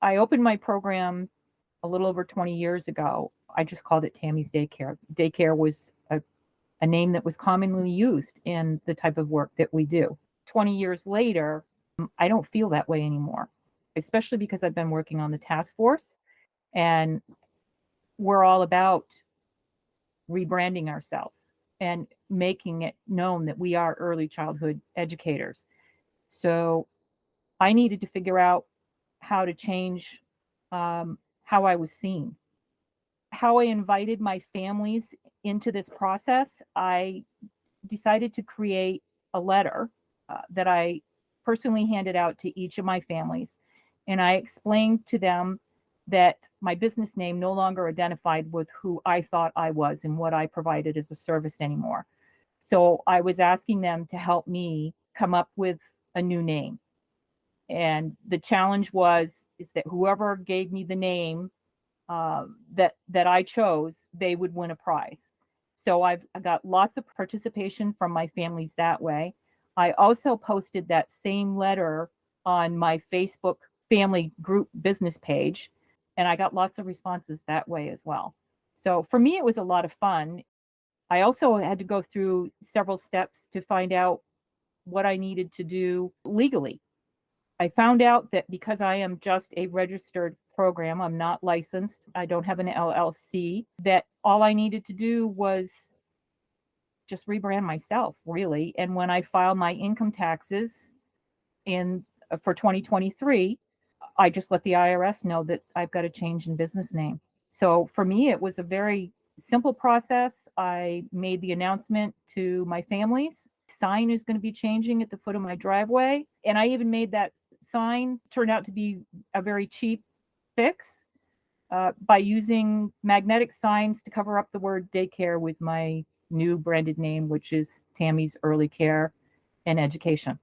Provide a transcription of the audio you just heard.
I opened my program a little over 20 years ago. I just called it Tammie's Daycare. Daycare was a name that was commonly used in the type of work that we do. 20 years later, I don't feel that way anymore, especially because I've been working on the task force, and we're all about rebranding ourselves and making it known that we are early childhood educators. So I needed to figure out how to change how I was seen, how I invited my families into this process. I decided to create a letter that I personally handed out to each of my families. And I explained to them that my business name no longer identified with who I thought I was and what I provided as a service anymore. So I was asking them to help me come up with a new name. And the challenge is that whoever gave me the name that I chose, they would win a prize. So I got lots of participation from my families that way. I also posted that same letter on my Facebook family group business page, and I got lots of responses that way as well. So for me, it was a lot of fun. I also had to go through several steps to find out what I needed to do legally. I found out that because I am just a registered program, I'm not licensed, I don't have an LLC, that all I needed to do was just rebrand myself, really. And when I filed my income taxes for 2023, I just let the IRS know that I've got a change in business name. So for me, it was a very simple process. I made the announcement to my families. Sign is going to be changing at the foot of my driveway. And I even made that sign turn out to be a very cheap fix by using magnetic signs to cover up the word daycare with my new branded name, which is Tammie's Early Care and Education.